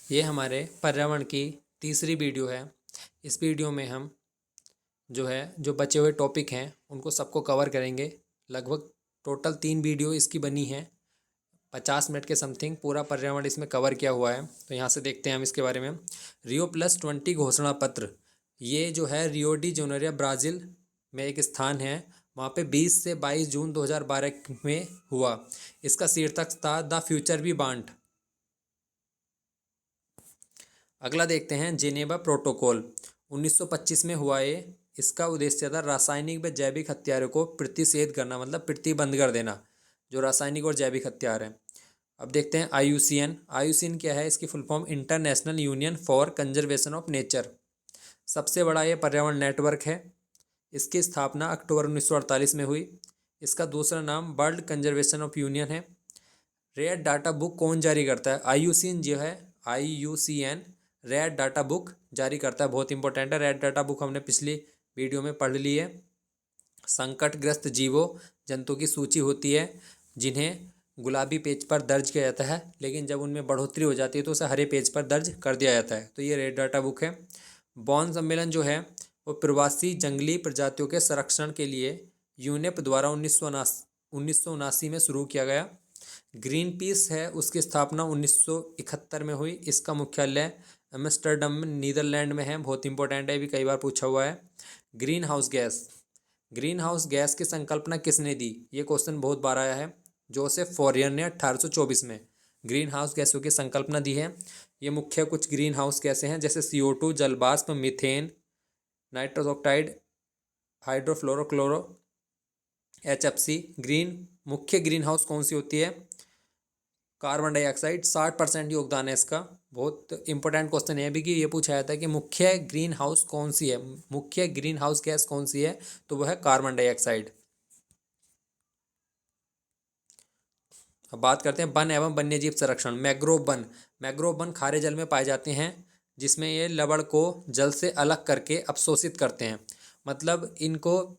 ये हमारे पर्यावरण की तीसरी वीडियो है। इस वीडियो में हम जो बचे हुए टॉपिक हैं उनको सबको कवर करेंगे। लगभग टोटल 3 वीडियो इसकी बनी है। 50 मिनट के समथिंग पूरा पर्यावरण इसमें कवर किया हुआ है। तो यहाँ से देखते हैं हम इसके बारे में। Rio+20 घोषणा पत्र, ये जो है रियो डी जेनेरियो ब्राज़ील में एक स्थान है। वहाँ पे 20 से 22 जून 2012 में हुआ। इसका शीर्षक था द फ्यूचर वी वांट। अगला देखते हैं जेनेवा प्रोटोकॉल, 1925 में हुआ ये। इसका उद्देश्य था रासायनिक व जैविक हथियारों को प्रतिषेध करना, मतलब प्रतिबंध कर देना, जो रासायनिक और जैविक हथियार हैं। अब देखते हैं आईयूसीएन। आईयूसीएन क्या है? इसकी full form international union for conservation of nature. सबसे बड़ा ये पर्यावरण नेटवर्क है। इसकी स्थापना अक्टूबर 1948 में हुई। इसका दूसरा नाम वर्ल्ड कंजर्वेशन ऑफ यूनियन है। रेड डाटा बुक कौन जारी करता है? आईयूसीएन जो है, आईयूसीएन रेड डाटा बुक जारी करता है। बहुत इंपॉर्टेंट है। रेड डाटा बुक हमने पिछली वीडियो में पढ़ ली है। संकटग्रस्त जीवों जंतु की सूची होती है जिन्हें गुलाबी पेज पर दर्ज किया जाता है, लेकिन जब उनमें बढ़ोतरी हो जाती है तो उसे हरे पेज पर दर्ज कर दिया जाता है। तो ये रेड डाटा बुक है। बॉन सम्मेलन जो है वो प्रवासी जंगली प्रजातियों के संरक्षण के लिए यूनेप द्वारा 1979 में शुरू किया गया। ग्रीन पीस है, उसकी स्थापना 1971 में हुई। इसका मुख्यालय एम्स्टर्डम नीदरलैंड में है। बहुत इंपॉर्टेंट है, भी कई बार पूछा हुआ है। Green house gas, green house gas की संकल्पना किसने दी? ये क्वेश्चन बहुत बार आया है। जोसेफ फॉरियर ने 1824 में ग्रीन हाउस गैसों की संकल्पना दी है। ये मुख्य कुछ ग्रीन हाउस गैसें हैं, जैसे CO2 जलवाष्प, मीथेन, नाइट्रस ऑक्साइड, हाइड्रोफ्लोरोक्लोरो, HFC। मुख्य ग्रीन हाउस कौन सी होती है? Carbon dioxide. 60% योगदान है इसका। बहुत इंपॉर्टेंट क्वेश्चन है भी कि ये पूछा जाता है कि मुख्य ग्रीन हाउस कौन सी है, मुख्य ग्रीन हाउस गैस कौन सी है? तो वह है कार्बन डाइऑक्साइड। अब बात करते हैं वन एवं वन्यजीव संरक्षण। मैग्रोव वन खारे जल में पाए जाते हैं, जिसमें ये लवण को जल से अलग करके अवशोषित करते हैं। मतलब इनको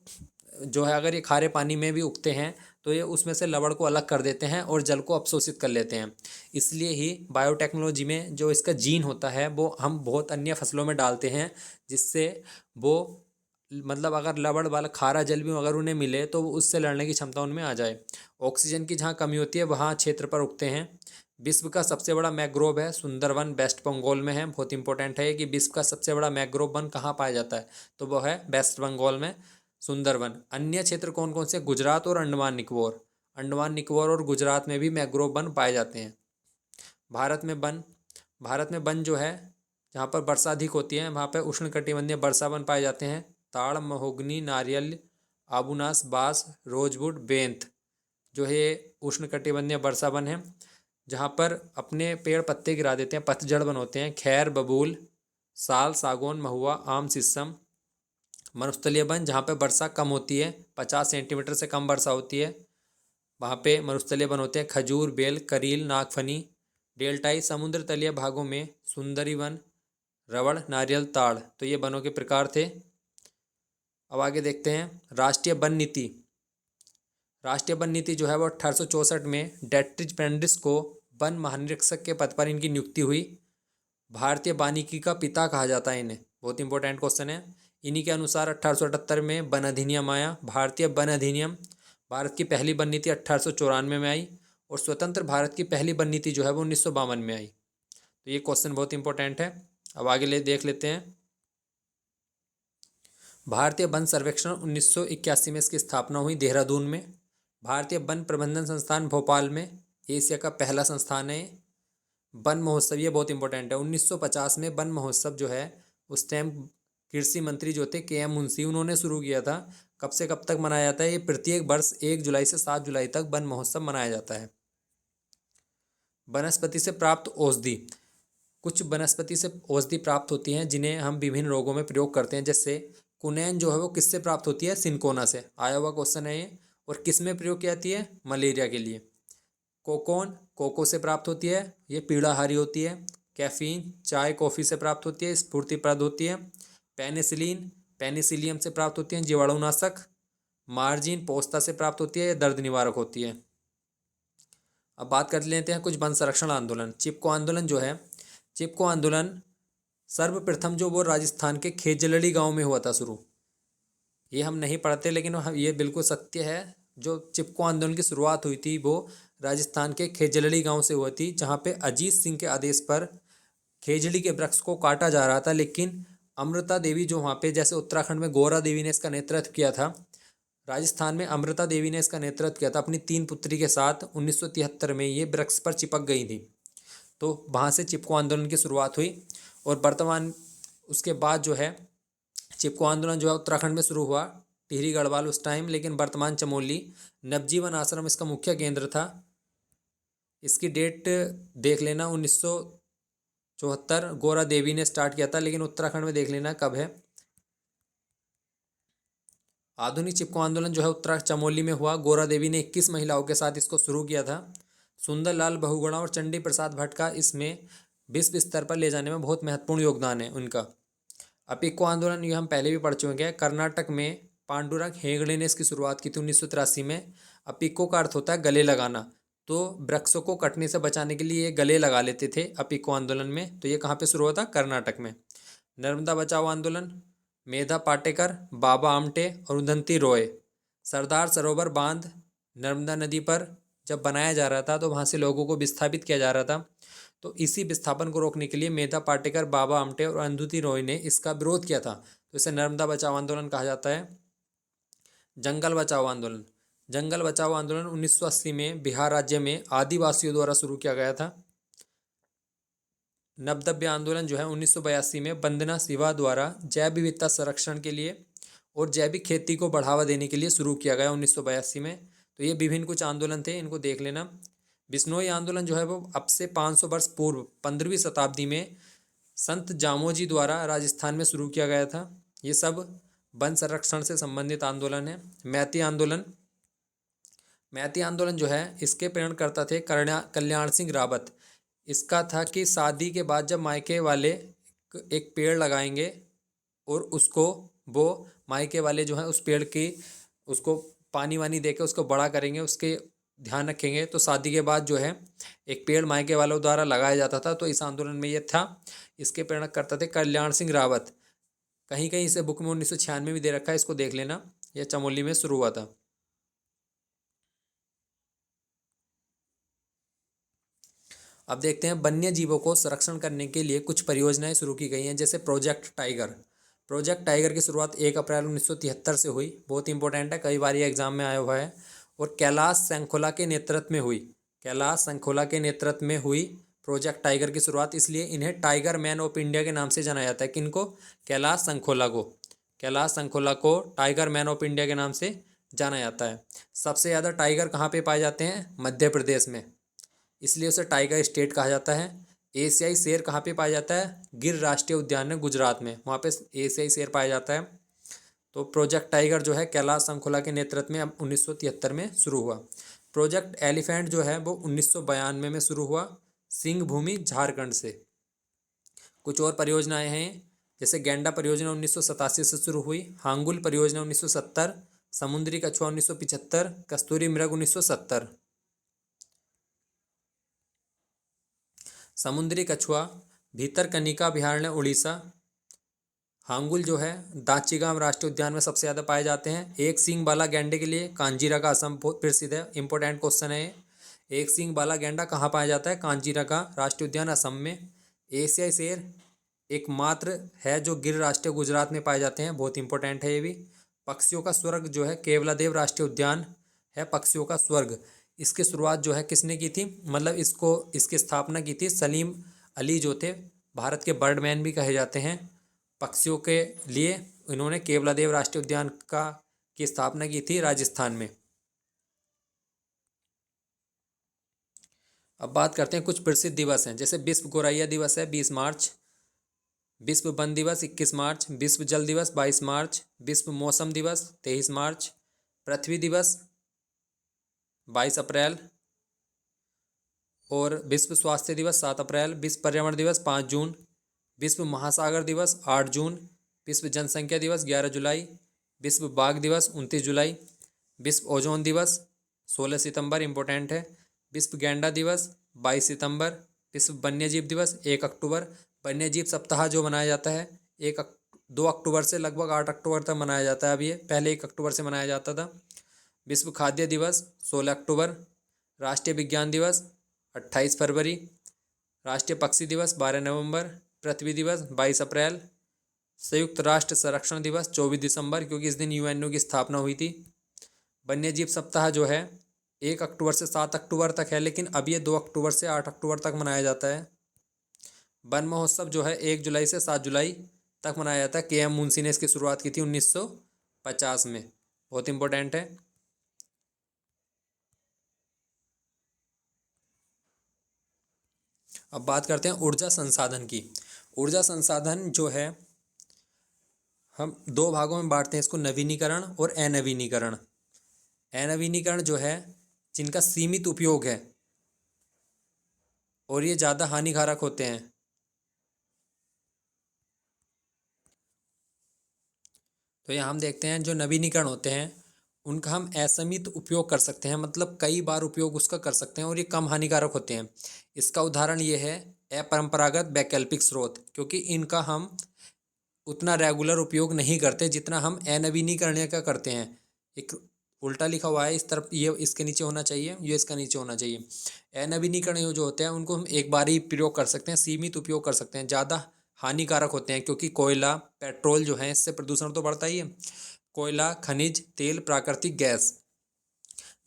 जो है, अगर ये खारे पानी में भी उगते हैं तो ये उसमें से लवण को अलग कर देते हैं और जल को अवशोषित कर लेते हैं। इसलिए ही बायोटेक्नोलॉजी में जो इसका जीन होता है वो हम बहुत अन्य फसलों में डालते हैं, जिससे वो मतलब अगर लवण वाला खारा जल भी अगर उन्हें मिले तो उससे लड़ने की क्षमता उनमें आ जाए। ऑक्सीजन की जहाँ कमी होती है वहाँ क्षेत्र पर उगते हैं। विश्व का सबसे बड़ा मैग्रोव है सुंदरवन, वेस्ट बंगाल में है। बहुत इंपॉर्टेंट है कि विश्व का सबसे बड़ा मैग्रोव वन कहाँ पाया जाता है? तो वो है वेस्ट बंगाल में, सुंदरवन। अन्य क्षेत्र कौन कौन से? गुजरात और अंडमान निकोबार। अंडमान निकोबार और गुजरात में भी मैग्रोव वन पाए जाते हैं। भारत में वन, भारत में वन जो है जहाँ पर वर्षा अधिक होती है वहाँ पर उष्णकटिबंधीय वर्षा वन पाए जाते हैं। ताड़, महोगनी, नारियल, आबूनास, बांस, रोजवुड, बेंत जो है उष्णकटिबंधीय वर्षा वन है, जहाँ पर अपने पेड़ पत्ते गिरा देते हैं, पतझड़ वन होते हैं। खैर, बबूल, साल, सागौन, महुआ, आम, शीशम। मरुस्थलीय वन जहाँ पे वर्षा कम होती है, 50 सेंटीमीटर से कम वर्षा होती है, वहाँ पे मरुस्थलीय वन होते हैं। खजूर, बेल, करील, नागफनी। डेल्टाई समुद्र तलीय भागों में सुंदरी वन, रवड़, नारियल, ताड़। तो ये वनों के प्रकार थे। अब आगे देखते हैं राष्ट्रीय वन नीति। राष्ट्रीय वन नीति जो है वो 1864 में डेट्रिज पेंडिस को वन महानिरीक्षक के पद पर इनकी नियुक्ति हुई। भारतीय वानिकी का पिता कहा जाता है इन्हें। बहुत इंपॉर्टेंट क्वेश्चन है। इन्हीं के अनुसार 1878 में वन अधिनियम आया। भारतीय वन अधिनियम, भारत की पहली वन नीति 1894 में आई, और स्वतंत्र भारत की पहली वन नीति जो है वो 1952 में आई। तो ये क्वेश्चन बहुत इंपॉर्टेंट है। अब आगे देख लेते हैं। भारतीय वन सर्वेक्षण 1981 में इसकी स्थापना हुई देहरादून में। भारतीय वन प्रबंधन संस्थान भोपाल में एशिया का पहला संस्थान है। वन महोत्सव, ये बहुत इंपॉर्टेंट है। 1950 में वन महोत्सव जो है उस टाइम कृषि मंत्री जो थे KM मुंशी, उन्होंने शुरू किया था। कब से कब तक मनाया जाता है? ये प्रत्येक वर्ष 1 जुलाई से 7 जुलाई तक वन महोत्सव मनाया जाता है। वनस्पति से प्राप्त औषधि, कुछ वनस्पति से औषधि प्राप्त होती हैं जिन्हें हम विभिन्न रोगों में प्रयोग करते हैं। जैसे कुनैन जो है वो किससे प्राप्त होती है? सिनकोना से। आया हुआ क्वेश्चन है ये। और किस में प्रयोग की जाती है? मलेरिया के लिए। कोकोन कोको से प्राप्त होती है, ये पीड़ाहारी होती है। कैफीन चाय कॉफ़ी से प्राप्त होती है, स्फूर्तिप्रद होती है। पेनिसिलिन पेनिसिलियम से प्राप्त होती है, जीवाणुनाशक। मार्जिन पोस्ता से प्राप्त होती है, दर्द निवारक होती है। अब बात कर लेते हैं कुछ वन संरक्षण आंदोलन। चिपको आंदोलन जो है, चिपको आंदोलन सर्वप्रथम जो वो राजस्थान के खेजलड़ी गांव में हुआ था शुरू। ये हम नहीं पढ़ते लेकिन ये बिल्कुल सत्य है। जो चिपको आंदोलन की शुरुआत हुई थी वो राजस्थान के खेजलड़ी गांव से हुई थी, जहाँ पे अजीत सिंह के आदेश पर खेजड़ी के वृक्ष को काटा जा रहा था। लेकिन अमृता देवी जो वहाँ पे, जैसे उत्तराखंड में गौरा देवी ने इसका नेतृत्व किया था, राजस्थान में अमृता देवी ने इसका नेतृत्व किया था अपनी 3 पुत्री के साथ। 1973 में ये वृक्ष पर चिपक गई थी, तो वहाँ से चिपको आंदोलन की शुरुआत हुई। और वर्तमान उसके बाद जो है चिपको आंदोलन जो है उत्तराखंड में शुरू हुआ, टिहरी गढ़वाल उस टाइम, लेकिन वर्तमान चमोली नवजीवन आश्रम इसका मुख्य केंद्र था। इसकी डेट देख लेना, 1974 गौरा देवी ने स्टार्ट किया था, लेकिन उत्तराखंड में देख लेना कब है। आधुनिक चिपको आंदोलन जो है उत्तराखंड चमोली में हुआ। गौरा देवी ने 21 महिलाओं के साथ इसको शुरू किया था। सुंदरलाल बहुगुणा और चंडी प्रसाद भट्ट का इसमें विश्व स्तर पर ले जाने में बहुत महत्वपूर्ण योगदान है उनका। अपिक्को आंदोलन ये हम पहले भी पढ़ चुके हैं। कर्नाटक में पांडुरंग हेगड़े ने इसकी शुरुआत की थी 1983 में। अपिक्को का अर्थ होता है गले लगाना, तो वृक्षों को कटने से बचाने के लिए ये गले लगा लेते थे अपिक्को आंदोलन में। तो ये कहाँ पे शुरू हुआ था? कर्नाटक में। नर्मदा बचाओ आंदोलन, मेधा पाटेकर, बाबा आमटे और उदंती रॉय। सरदार सरोवर बांध नर्मदा नदी पर जब बनाया जा रहा था तो वहाँ से लोगों को विस्थापित किया जा रहा था, तो इसी विस्थापन को रोकने के लिए मेधा पाटेकर, बाबा आमटे और अरुंधति रॉय ने इसका विरोध किया था। तो इसे नर्मदा बचाओ आंदोलन कहा जाता है। जंगल बचाओ आंदोलन, जंगल बचाओ आंदोलन 1980 में बिहार राज्य में आदिवासियों द्वारा शुरू किया गया था। नवदब्य आंदोलन जो है 1982 में वंदना शिवा द्वारा जैव विविधता संरक्षण के लिए और जैविक खेती को बढ़ावा देने के लिए शुरू किया गया 1982 में। तो ये विभिन्न कुछ आंदोलन थे, इनको देख लेना। बिश्नोई आंदोलन जो है वो अब से 500 वर्ष पूर्व 15वीं शताब्दी में संत जामोजी द्वारा राजस्थान में शुरू किया गया था। ये सब वन संरक्षण से संबंधित आंदोलन है। मैती आंदोलन, मैती आंदोलन जो है इसके प्रेरणकर्ता थे कल्याण सिंह रावत। इसका था कि शादी के बाद जब मायके वाले एक पेड़ लगाएंगे और उसको वो मायके वाले जो है उस पेड़ की उसको पानी वानी देकर उसको बड़ा करेंगे, उसके ध्यान रखेंगे, तो शादी के बाद जो है एक पेड़ मायके वालों द्वारा लगाया जाता था। तो इस आंदोलन में ये था। इसके प्रेरणा करते थे कल्याण सिंह रावत। कहीं कहीं इसे बुक में 1996 में भी दे रखा है, इसको देख लेना। यह चमोली में शुरू हुआ था। अब देखते हैं वन्य जीवों को संरक्षण करने के लिए कुछ परियोजनाएं शुरू की गई हैं, जैसे प्रोजेक्ट टाइगर। प्रोजेक्ट टाइगर की शुरुआत 1 अप्रैल 1973 से हुई। बहुत इंपॉर्टेंट है, कई बार ये एग्जाम में आया हुआ है। और कैलाश संखोला के नेतृत्व में हुई, कैलाश संखोला के नेतृत्व में हुई प्रोजेक्ट टाइगर की शुरुआत। इसलिए इन्हें टाइगर मैन ऑफ इंडिया के नाम से जाना जाता है। किनको? कैलाश संखोला को, कैलाश संखोला को टाइगर मैन ऑफ इंडिया के नाम से जाना जाता है। सबसे ज़्यादा टाइगर कहाँ पे पाए जाते हैं? मध्य प्रदेश में, इसलिए उसे टाइगर स्टेट कहा जाता है। एशियाई शेर कहाँ पे पाया जाता है? गिर राष्ट्रीय उद्यान है गुजरात में, वहाँ पे एशियाई शेर पाया जाता है। तो प्रोजेक्ट टाइगर जो है कैलाश संखोला के नेतृत्व में 1973 में शुरू हुआ। प्रोजेक्ट एलिफेंट जो है वो 1992 में शुरू हुआ, सिंह भूमि झारखंड से। कुछ और परियोजनाएं हैं, जैसे गैंडा परियोजना 1987 से शुरू हुई, हांगुल परियोजना 1970, समुद्री कछुआ 1975, कस्तूरी मृग 1970। समुद्री कछुआ भीतरकनिका अभयारण्य उड़ीसा। हांगुल जो है दाचीगाम राष्ट्रीय उद्यान में सबसे ज़्यादा पाए जाते हैं। एक सींग वाला गैंडे के लिए कांजीरा का असम बहुत प्रसिद्ध है। इंपॉर्टेंट क्वेश्चन है। एक सींग वाला गैंडा कहाँ पाया जाता है? कांजीरा का राष्ट्रीय उद्यान असम में। एशियाई शेर एकमात्र है जो गिर राष्ट्रीय गुजरात में पाए जाते हैं, बहुत इंपॉर्टेंट है ये भी। पक्षियों का स्वर्ग जो है केवलादेव राष्ट्रीय उद्यान है, पक्षियों का स्वर्ग। इसकी शुरुआत जो है किसने की थी? मतलब इसकी स्थापना की थी सलीम अली जो थे, भारत के बर्डमैन भी कहे जाते हैं। पक्षियों के लिए इन्होंने केवलादेव राष्ट्रीय उद्यान की स्थापना की थी राजस्थान में। अब बात करते हैं कुछ प्रसिद्ध दिवस हैं, जैसे विश्व गौरैया दिवस है 20 मार्च, विश्व वन दिवस 21 मार्च, विश्व जल दिवस 22 मार्च, विश्व मौसम दिवस 23 मार्च, पृथ्वी दिवस 22 अप्रैल और विश्व स्वास्थ्य दिवस 7 अप्रैल, विश्व पर्यावरण दिवस 5 जून, विश्व महासागर दिवस 8 जून, विश्व जनसंख्या दिवस 11 जुलाई, विश्व बाघ दिवस 29 जुलाई, विश्व ओजोन दिवस 16 सितंबर, इम्पोर्टेंट है, विश्व गैंडा दिवस 22 सितंबर, विश्व वन्यजीव दिवस 1 अक्टूबर। वन्यजीव सप्ताह जो मनाया जाता है 2 अक्टूबर से लगभग 8 अक्टूबर तक मनाया जाता है। अब ये पहले 1 अक्टूबर से मनाया जाता था। विश्व खाद्य दिवस 16 अक्टूबर। राष्ट्रीय विज्ञान दिवस 28 फरवरी। राष्ट्रीय पक्षी दिवस 12 नवंबर। पृथ्वी दिवस 22 अप्रैल। संयुक्त राष्ट्र संरक्षण दिवस 24 दिसंबर, क्योंकि इस दिन यूएनओ की स्थापना हुई थी। वन्यजीव सप्ताह जो है 1 अक्टूबर से 7 अक्टूबर तक है, लेकिन अब ये 2 अक्टूबर से 8 अक्टूबर तक मनाया जाता है। वन महोत्सव जो है 1 जुलाई से 7 जुलाई तक मनाया जाता है। के एम मुंशी ने इसकी शुरुआत की थी 1950 में। बहुत इंपॉर्टेंट है। अब बात करते हैं ऊर्जा संसाधन की। ऊर्जा संसाधन जो है हम दो भागों में बांटते हैं इसको, नवीनीकरण और अनवीनीकरण। अनवीनीकरण जो है जिनका सीमित उपयोग है और ये ज़्यादा हानिकारक होते हैं। तो यहाँ हम देखते हैं जो नवीनीकरण होते हैं उनका हम असीमित उपयोग कर सकते हैं, मतलब कई बार उपयोग उसका कर सकते हैं और ये कम हानिकारक होते हैं। इसका उदाहरण ये है अपरंपरागत वैकल्पिक स्रोत, क्योंकि इनका हम उतना रेगुलर उपयोग नहीं करते जितना हम अनवीनीकरणीय का करते हैं। एक उल्टा लिखा हुआ है इस तरफ, ये इसके नीचे होना चाहिए, ये इसका नीचे होना चाहिए। अनवीनीकरणीय जो होते हैं उनको हम एक बार ही प्रयोग कर सकते हैं, सीमित उपयोग कर सकते हैं। ज़्यादा हानिकारक होते हैं क्योंकि कोयला, पेट्रोल जो है इससे प्रदूषण तो बढ़ता ही है। कोयला, खनिज तेल, प्राकृतिक गैस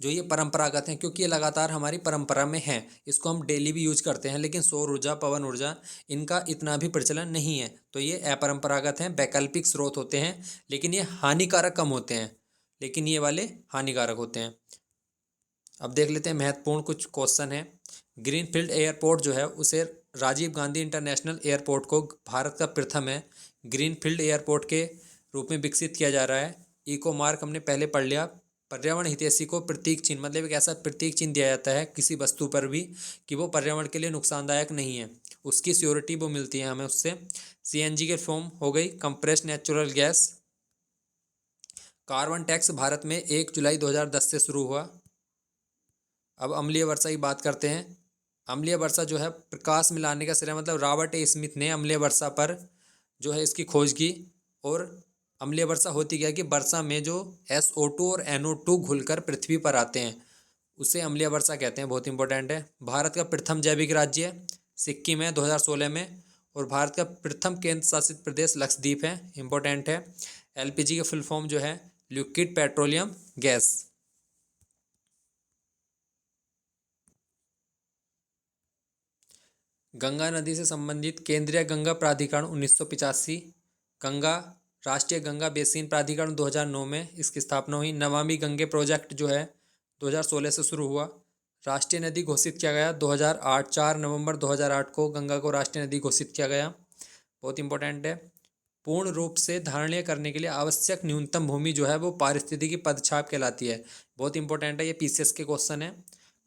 जो ये परंपरागत हैं, क्योंकि ये लगातार हमारी परंपरा में हैं, इसको हम डेली भी यूज करते हैं। लेकिन सौर ऊर्जा, पवन ऊर्जा इनका इतना भी प्रचलन नहीं है, तो ये अपरंपरागत हैं, वैकल्पिक स्रोत होते हैं। लेकिन ये हानिकारक कम होते हैं, लेकिन ये वाले हानिकारक होते हैं। अब देख लेते हैं महत्वपूर्ण कुछ क्वेश्चन है। ग्रीनफील्ड एयरपोर्ट जो है उसे राजीव गांधी इंटरनेशनल एयरपोर्ट को भारत का प्रथम है ग्रीनफील्ड एयरपोर्ट के रूप में विकसित किया जा रहा है। इको मार्क हमने पहले पढ़ लिया। पर्यावरण हितैषी को प्रतीक चिन्ह, मतलब एक ऐसा प्रतीक चिन्ह दिया जाता है किसी वस्तु पर भी कि वो पर्यावरण के लिए नुकसानदायक नहीं है, उसकी श्योरिटी वो मिलती है हमें उससे। सीएनजी के फॉर्म हो गई compressed natural gas. Carbon tax Bharat में 1 जुलाई 2010 से शुरू हुआ। अब अम्लीय वर्षा की बात करते हैं। अम्लीय वर्षा जो है प्रकाश में लाने का श्रेय, मतलब रॉबर्ट ए स्मिथ ने अम्लीय वर्षा पर जो है इसकी खोज की। और अम्लीय वर्षा होती क्या है कि वर्षा में जो SO2 और NO2 घुलकर पृथ्वी पर आते हैं उसे अम्लीय वर्षा कहते हैं। बहुत इंपॉर्टेंट है। भारत का प्रथम जैविक राज्य सिक्किम है 2016 में, और भारत का प्रथम केंद्र शासित प्रदेश लक्षद्वीप है। इंपॉर्टेंट है। LPG का फुल फॉर्म जो है लिक्विड पेट्रोलियम गैस। गंगा नदी से संबंधित केंद्रीय गंगा प्राधिकरण 1985। गंगा राष्ट्रीय गंगा बेसिन प्राधिकरण 2009 में इसकी स्थापना हुई। नमामि गंगे प्रोजेक्ट जो है 2016 से शुरू हुआ। राष्ट्रीय नदी घोषित किया गया 2008, 4 नवंबर 2008 को गंगा को राष्ट्रीय नदी घोषित किया गया। बहुत इंपॉर्टेंट है। पूर्ण रूप से धारणीय करने के लिए आवश्यक न्यूनतम भूमि जो है वो पारिस्थितिकी पदछाप कहलाती है। बहुत इंपॉर्टेंट है, ये पीसीएस के क्वेश्चन है।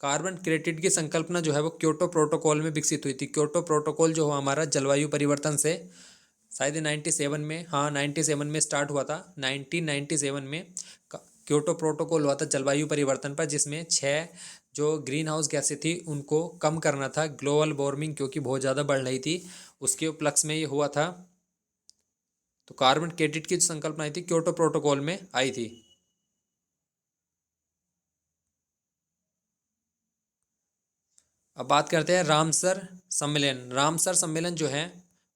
कार्बन क्रेडिट की संकल्पना जो है वो क्योटो प्रोटोकॉल में विकसित हुई थी। क्योटो प्रोटोकॉल जो हमारा जलवायु परिवर्तन से शायद 97 में, हाँ 97 में स्टार्ट हुआ था। 1997 में क्योटो प्रोटोकॉल हुआ था जलवायु परिवर्तन पर, जिसमें 6 जो ग्रीन हाउस गैसें थी उनको कम करना था, ग्लोबल वार्मिंग क्योंकि बहुत ज़्यादा बढ़ रही थी, उसके उपलक्ष्य में ये हुआ था। तो कार्बन क्रेडिट की जो संकल्पना आई थी क्योटो प्रोटोकॉल में आई थी। अब बात करते हैं रामसर सम्मेलन। रामसर सम्मेलन जो है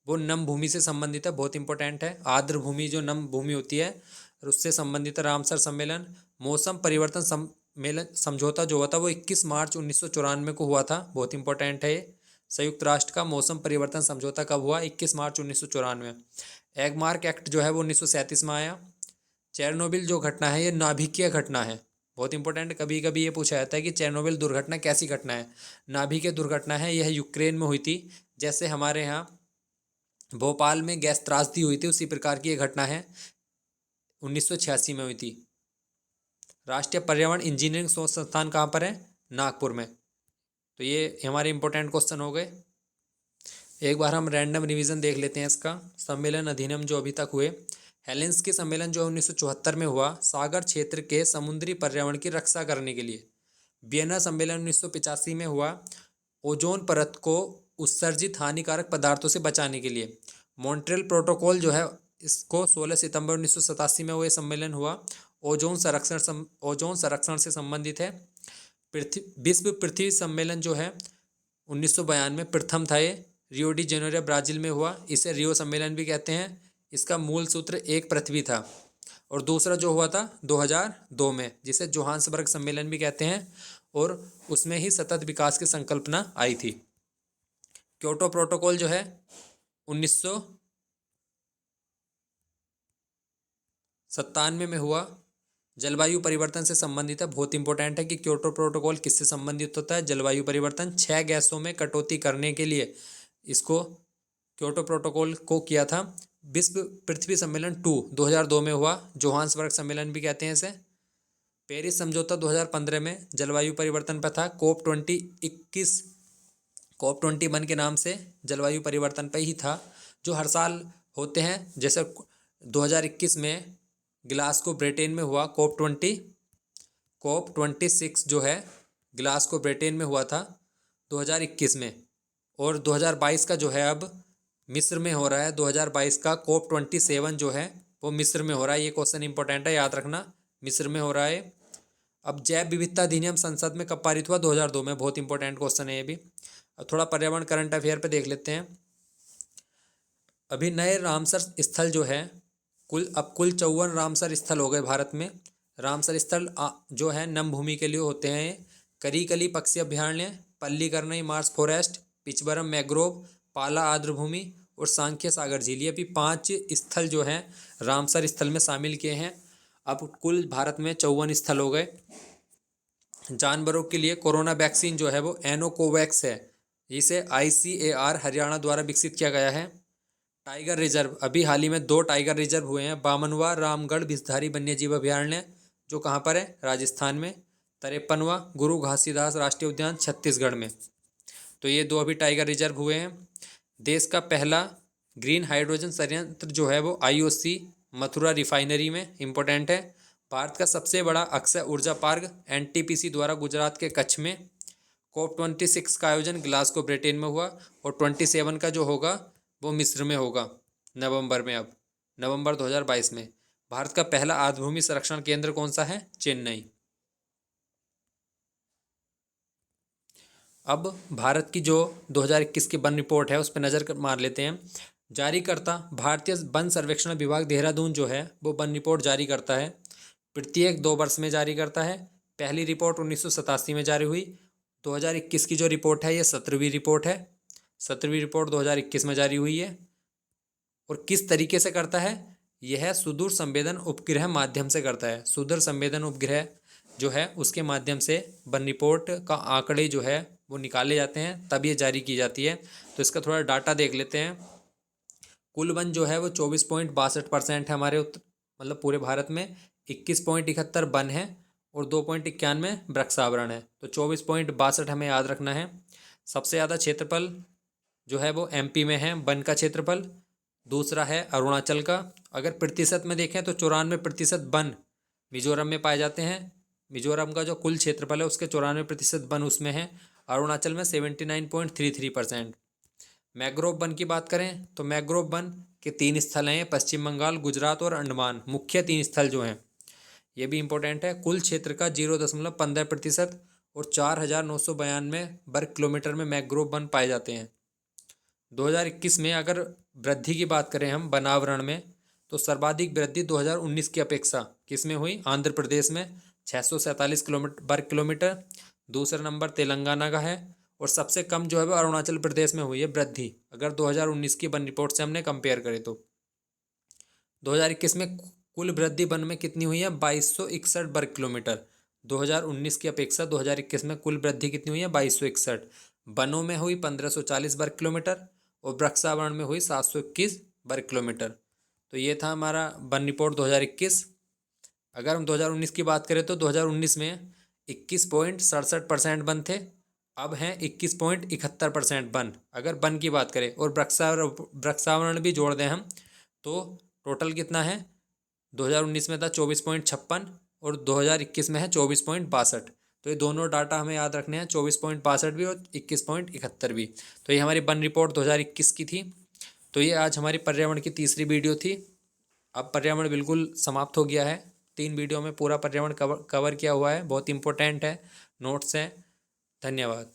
वो नम भूमि से संबंधित है। बहुत इंपॉर्टेंट है। आर्द्र भूमि जो नम भूमि होती है और उससे संबंधित है रामसर सम्मेलन। मौसम परिवर्तन सम्मेलन समझौता जो हुआ था वो 21 मार्च 1994 को हुआ था। बहुत इंपॉर्टेंट है ये। संयुक्त राष्ट्र का मौसम परिवर्तन समझौता कब हुआ? 21 मार्च 1994। एगमार्क एक्ट जो है वो 1937 में आया। चेरनोबिल जो घटना है ये नाभिकीय घटना है। बहुत इंपॉर्टेंट, कभी कभी ये पूछा जाता है कि चेरनोबिल दुर्घटना कैसी घटना है। नाभिकीय दुर्घटना है, यह यूक्रेन में हुई थी। जैसे हमारे यहाँ भोपाल में गैस त्रासदी हुई थी, उसी प्रकार की ये घटना है, 1986 में हुई थी। राष्ट्रीय पर्यावरण इंजीनियरिंग शोध संस्थान कहाँ पर है? नागपुर में। तो ये हमारे इंपॉर्टेंट क्वेश्चन हो गए। एक बार हम रैंडम रिवीजन देख लेते हैं इसका। सम्मेलन अधिनियम जो अभी तक हुए। हेलेंस्की सम्मेलन जो 1974 में हुआ सागर क्षेत्र के समुद्री पर्यावरण की रक्षा करने के लिए। वियना सम्मेलन 1985 में हुआ ओजोन परत को उत्सर्जित हानिकारक पदार्थों से बचाने के लिए। मॉन्ट्रियल प्रोटोकॉल जो है इसको 16 सितंबर 1987 में वो ये सम्मेलन हुआ। ओजोन संरक्षण से संबंधित है। विश्व पृथ्वी सम्मेलन जो है 1992 में प्रथम था, ये रियो डी जेनेरो ब्राजील में हुआ। इसे रियो सम्मेलन भी कहते हैं। इसका मूल सूत्र एक पृथ्वी था। और दूसरा जो हुआ था 2002 में, जिसे जोहान्सबर्ग सम्मेलन भी कहते हैं, और उसमें ही सतत विकास की संकल्पना आई थी। क्योटो प्रोटोकॉल जो है 1997 में हुआ। जलवायु परिवर्तन से संबंधित है। बहुत इंपॉर्टेंट है कि क्योटो प्रोटोकॉल किससे संबंधित होता है? जलवायु परिवर्तन। 6 गैसों में कटौती करने के लिए इसको क्योटो प्रोटोकॉल को किया था। विश्व पृथ्वी सम्मेलन 2002 में हुआ। जोहान्सबर्ग सम्मेलन भी कहते हैं इसे। पेरिस समझौता 2015 में जलवायु परिवर्तन पर था। COP21 के नाम से जलवायु परिवर्तन पर ही था, जो हर साल होते हैं। जैसे 2021 में ग्लासगो ब्रिटेन में हुआ COP26 जो है ग्लासगो ब्रिटेन में हुआ था 2021 में। और 2022 का जो है अब मिस्र में हो रहा है। 2022 का COP27 जो है वो मिस्र में हो रहा है। ये क्वेश्चन इंपॉर्टेंट है, याद रखना, मिस्र में हो रहा है। अब जैव विविधता अधिनियम संसद में कब पारित हुआ? 2002 में। बहुत इंपॉर्टेंट क्वेश्चन है ये भी। अब थोड़ा पर्यावरण करंट अफेयर पे देख लेते हैं। अभी नए रामसर स्थल जो है कुल 54 रामसर स्थल हो गए भारत में। रामसर स्थल जो है नम भूमि के लिए होते हैं। करीकली पक्षी अभ्यारण्य, पल्लीकरनई मार्स फॉरेस्ट, पिचबरम मैग्रोव, पाला आर्द्र भूमि और सांख्य सागर झील, ये भी 5 स्थल जो हैं रामसर स्थल में शामिल किए हैं। अब कुल भारत में 54 स्थल हो गए। जानवरों के लिए कोरोना वैक्सीन जो है वो एनोकोवैक्स है। इसे ICAR हरियाणा द्वारा विकसित किया गया है। टाइगर रिजर्व, अभी हाल ही में 2 टाइगर रिजर्व हुए हैं। बामनवा रामगढ़ विषधारी वन्यजीव अभ्यारण्य जो कहाँ पर है? राजस्थान में। 53वां गुरु घासीदास राष्ट्रीय उद्यान छत्तीसगढ़ में। तो ये 2 अभी टाइगर रिजर्व हुए हैं। देश का पहला ग्रीन हाइड्रोजन संयंत्र जो है वो IOC मथुरा रिफाइनरी में इम्पोर्टेंट है। भारत का सबसे बड़ा अक्षय ऊर्जा पार्क NTPC द्वारा गुजरात के कच्छ में। COP26 का आयोजन ग्लासगो ब्रिटेन में हुआ। और 27 का जो होगा वो मिस्र में होगा नवंबर में। अब नवंबर 2022 में। भारत का पहला आर्द्रभूमि संरक्षण केंद्र कौन सा है? चेन्नई। अब भारत की जो 2021 की वन रिपोर्ट है उस पर नज़र मार लेते हैं। जारीकर्ता भारतीय वन सर्वेक्षण विभाग देहरादून जो है वो वन रिपोर्ट जारी करता है। प्रत्येक 2 वर्ष में जारी करता है। पहली रिपोर्ट 1987 में जारी हुई। 2021 की जो रिपोर्ट है ये 17वीं रिपोर्ट है। 17वीं रिपोर्ट 2021 में जारी हुई है। और किस तरीके से करता है? यह सुदूर संवेदन उपग्रह माध्यम से करता है। सुदूर संवेदन उपग्रह जो है उसके माध्यम से वन रिपोर्ट का आंकड़े जो है वो निकाले जाते हैं, तब ये जारी की जाती है। तो इसका थोड़ा डाटा देख लेते हैं। कुल वन जो है वो 24.62% है हमारे मतलब पूरे भारत में। 21.71 वन है और 2.91 वृक्षावरण है। तो 24.62 हमें याद रखना है। सबसे ज़्यादा क्षेत्रफल जो है वो MP में है वन का क्षेत्रफल। दूसरा है अरुणाचल का। अगर प्रतिशत में देखें तो 94% वन मिजोरम में पाए जाते हैं। मिजोरम का जो कुल क्षेत्रफल है उसके 94% वन उसमें है। अरुणाचल में 79.33%। मैग्रोव वन की बात करें तो मैग्रोव वन के 3 स्थल हैं, पश्चिम बंगाल, गुजरात और अंडमान। मुख्य 3 स्थल जो हैं ये भी इंपॉर्टेंट है। कुल क्षेत्र का 0.15% और 4,992 वर्ग किलोमीटर में मैग्रोव वन पाए जाते हैं। 2021 में अगर वृद्धि की बात करें हम वनावरण में तो सर्वाधिक वृद्धि 2019 की अपेक्षा किस में हुई? आंध्र प्रदेश में 647 वर्ग किलोमीटर। दूसरा नंबर तेलंगाना का है। और सबसे कम जो है वो अरुणाचल प्रदेश में हुई है वृद्धि, अगर 2019 की वन रिपोर्ट से हमने कंपेयर करें तो। 2021 में कुल वृद्धि वन में कितनी हुई है? 2261 वर्ग किलोमीटर। 2019 की अपेक्षा 2021 में कुल वृद्धि कितनी हुई है? 2261। वनों में हुई 1540 वर्ग किलोमीटर और वृक्षावरण में हुई 721 वर्ग किलोमीटर। तो ये था हमारा वन रिपोर्ट 2021। अगर हम 2019 की बात करें तो 2019 में 21.67% वन थे, अब हैं 21.71% वन, अगर वन की बात करें। और वृक्षावरण भी जोड़ दें हम तो टोटल कितना है? 2019 में था 24.56 और 2021 में है 24.62। तो ये दोनों डाटा हमें याद रखने हैं, 24.62 भी और 21.71 भी। तो ये हमारी वन रिपोर्ट 2021 की थी। तो ये आज हमारी पर्यावरण की तीसरी वीडियो थी। अब पर्यावरण बिल्कुल समाप्त हो गया है। 3 वीडियो में पूरा पर्यावरण कवर किया हुआ है, बहुत इंपॉर्टेंट है, नोट्स हैं। धन्यवाद।